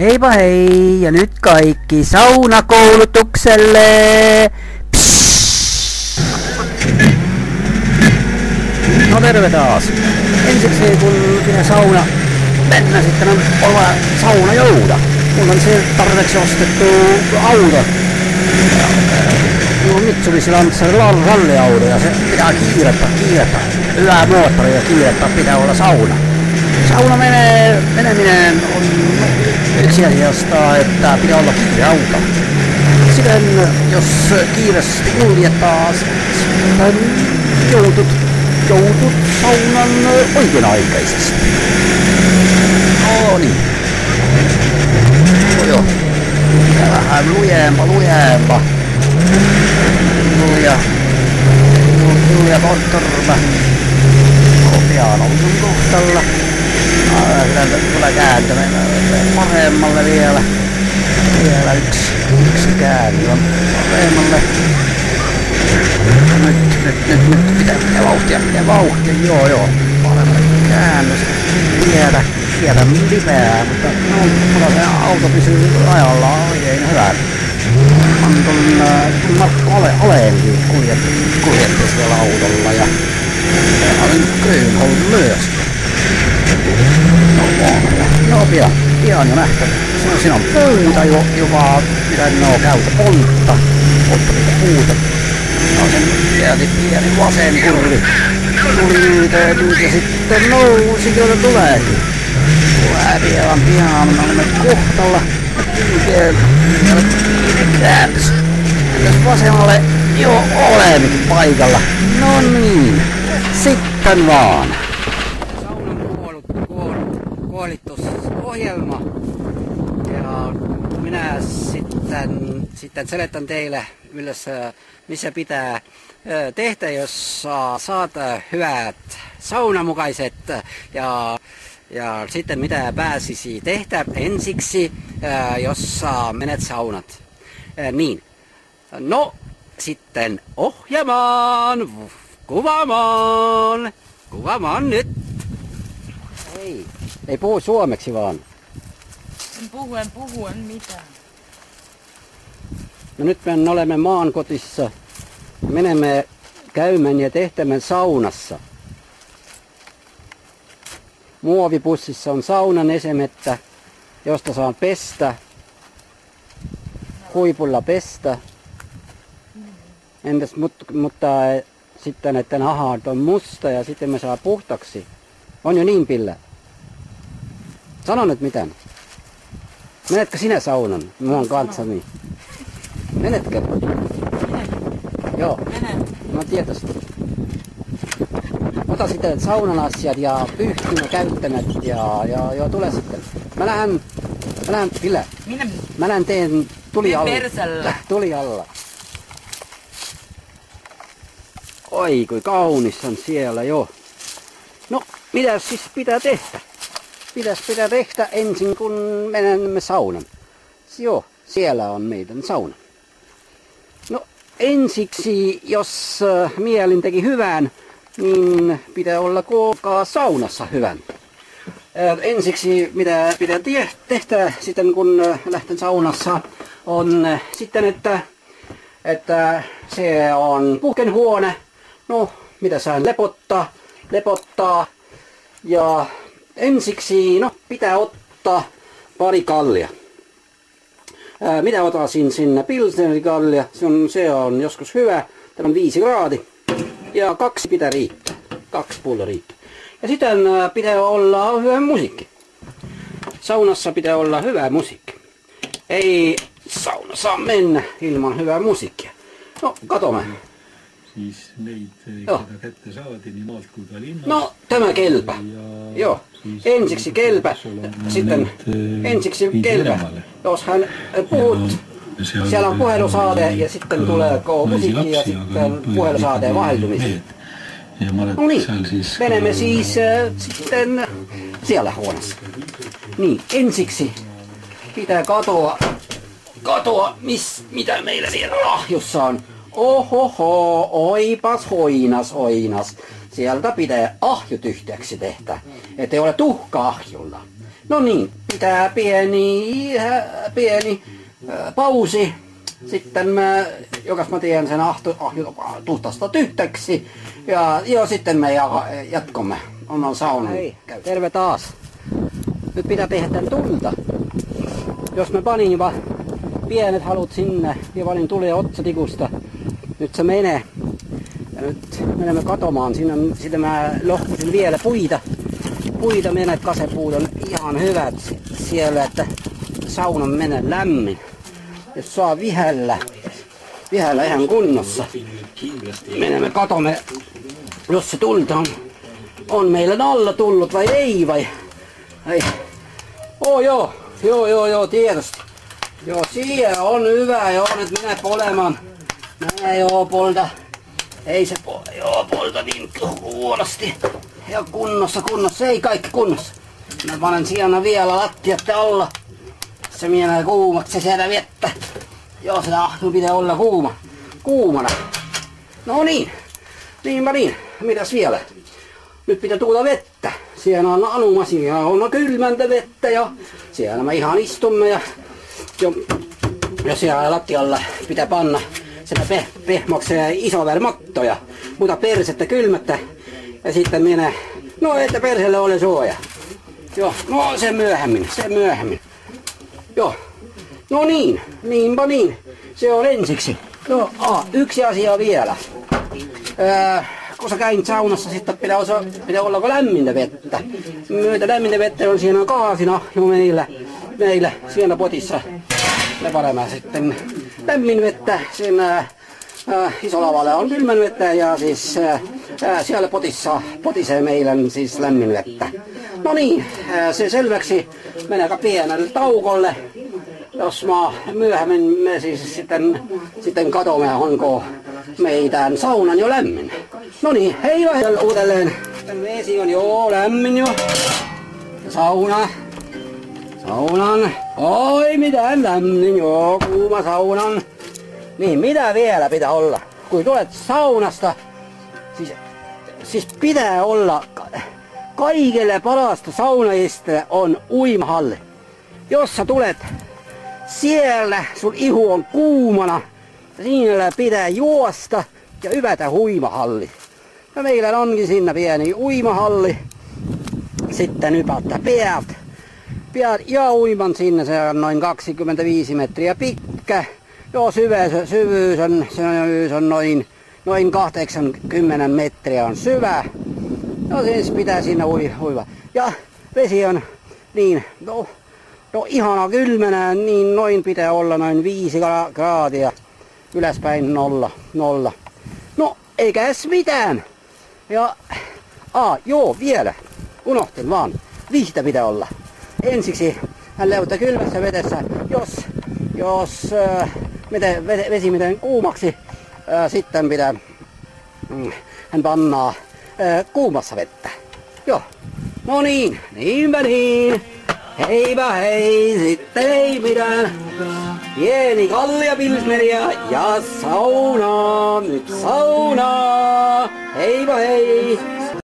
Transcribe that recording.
Heipä hei, ja nyt kaikki saunakoulutukselle! No terve taas! Ensiksi kun minä sauna mennä, sitten on olla saunajouda. Mulla on se tarpeeksi ostettu auto. Mulla on Mitsubishi Lancer ralliauto ja se pitää kiirettä. Hyvää moottoria ja kiirettä pitää olla sauna. Sauna meneminen on yksi asiasta, että pitää olla kiireauto. Sitten jos kiireesti kuljettaa, sitten joutut saunan oikein-aikaisesti. No niin. Joo. Vähän lujempa. Julia Pottorma. Pianon kohtalla. Tulee kääntämään paremmalle vielä. Vielä yksi käänny on paremmalle. Nyt pitää vauhtia. Joo. Paremmalle käännös. Tiedä lipeää, mutta mulla se auto pysyy ajalla oikein hyvän. Markku Olenkin kuljetti siellä autolla ja olin Grönholm myös. No pian jo nähtävä. Siinä on puuta joka mitä ne on käytä poltta niitä puuta. No sen pieni vasen kurvi tuli ja sitten nousi kyllä tuleekin. Tulee pian olemme kohtalla. Käännös. Jos vasemmalle jo olemmekin paikalla. No niin, sitten vaan. Saunan kuolitusohjelma. Ja minä sitten seletän teille missä pitää tehdä, jos saat hyvät saunamukaiset ja sitten mitä pääsisi tehdä ensiksi, jos menet saunat. Niin. No, sitten ohjelmaan, kuvaamaan nyt. Ei puhu suomeksi vaan. En puhu mitään. No nyt me olemme maankotissa. Menemme käymään ja tehtämään saunassa. Muovipussissa on saunan esemettä, josta saan pestä. Huipulla pestä. Entäs mutta sitten että nahat on musta ja sitten me saa puhtaksi. On jo niin pillä. Sano nyt mitään. Menetkö sinä saunan? Muun kanssani. Menetkö? Joo. No tietysti. Ota sitten saunan asiat ja pyyhkimä käyttämät ja tule sitten. Mä lähden Ville. Mä lähden teen tuli alla. Oi, kui kaunis on siellä jo. No, mitä siis pitää tehdä? Pitää tehdä ensin, kun menemme saunan. Joo, siellä on meidän sauna. No, ensiksi, jos mielin teki hyvän, niin pitää olla kookaa saunassa hyvän. Ensiksi, mitä pitää tehdä sitten, kun lähten saunassa, on sitten, että se on puhkenhuone. No, mitä saan lepottaa. Ja ensiksi, pitää ottaa pari kallia. Mitä otasin sinne? Pilsnerikallia. Se on joskus hyvä. Tämä on 5 graadi. Ja 2 pitää riittää. 2 pulloa riittää. Ja sitten pitää olla hyvä musiikki. Saunassa pitää olla hyvä musiikki. Ei sauna saa mennä ilman hyvää musiikkia. No, katsomme. Siis neid, keda kätte saadi nii maalt kui ka linnast. No, tämä kelpä. Joo. Ensiksi kelpä. Sitten ensiksi kelpä. Jos hän puhut, siellä on puhelusaade ja sitten tulee musiikki ja sitten puhelusaade vaihtumisen. No niin, menemme siis sitten siellä huoneessa. Niin, ensiksi pitää katoa mitä meillä siellä ahjossa on. Ohoho, oipas hoinas. Sieltä pitää ahjo tyhjäksi tehdä, ettei ole tuhka ahjolla. No niin, pitää pieni pausi. Sitten mä teen sen tuhtasta tyhtäksi. Ja sitten me jatkomme oman saunan. Hei, terve taas. Nyt pitää tehdä tulta. Jos mä panin pienet halut sinne ja panin tulee otsatikusta. Nyt se menee. Ja nyt menemme katomaan. Sitten mä lohkusin vielä puita. Puita menee, kasepuut on ihan hyvät siellä, että sauna menee lämmin. Jos saa vihällä ihan kunnossa. Menemme katomme, jos se tulta on meillä alla tullut vai ei vai. Joo, tietysti. Joo, siellä on hyvä, joo, nyt menee polemaan. Menee joo polta. Ei se polta niin huonosti. Ja kunnossa, ei kaikki kunnossa. Mä panen siellä vielä lattiat alla. Se menee kuumaksi siellä vettä. Joo, se tahtuu pitää olla kuumana. No niin. Mitäs vielä? Nyt pitää tuoda vettä. Siellä on anumasia, on kylmäntä vettä ja siellä me ihan istumme ja siellä lattialla pitää panna sitä pehmoksi isovärimattoja, mutta persettä kylmättä ja sitten menee, no että perselle ole suoja. Joo, no se myöhemmin. Joo, no niinpä niin, se on ensiksi. No, yksi asia vielä. Kun sä käyn saunassa, sitten pitää olla lämmintä vettä. Lämmintä vettä on siinä kaasina ja meillä siinä potissa. Me panemme sitten lämmin vettä. Siinä isolavalle on kylmän vettä ja siis siellä potisee meillä siis lämmin vettä. No niin, se selväksi menee pienelle taukolle. Jos myöhemmin me siis sitten katsomme, onko meidän saunan jo lämmin. No niin, hei uudelleen. Vesi on jo lämmin jo. Saunan. Oi mitään lämmin joo, kuuma saunan. Niin, mitä vielä pitää olla? Kun tulet saunasta, siis pitää olla kaikille parasta saunaiste on uimahalli. Jos sä tulet siellä, sun ihu on kuumana, siinä pitää juosta ja yvätä uimahalli. Ja meillä onkin siinä pieni uimahalli. Sitten ypättää päät ja uiman sinne, se on noin 25 metriä pitkä. Joo, syvyys on noin 80 metriä on syvä. No siis pitää siinä uiva. Ja vesi on niin, no ihana kylmänä, niin noin pitää olla noin 5 graadia. Ylöspäin 0. No, eikä edes mitään. Ja, joo, vielä. Unohtin vaan. Vihtä pitää olla. Ensiksi hän leutaa kylmässä vedessä, jos vesi menee kuumaksi, sitten pitää hän pannaa kuumassa vettä. Joo. No niin, niinpä niin. Heipä hei, sitten ei mitään. Pieni kaljapilsneriä ja saunaa, nyt saunaa. Heipä hei.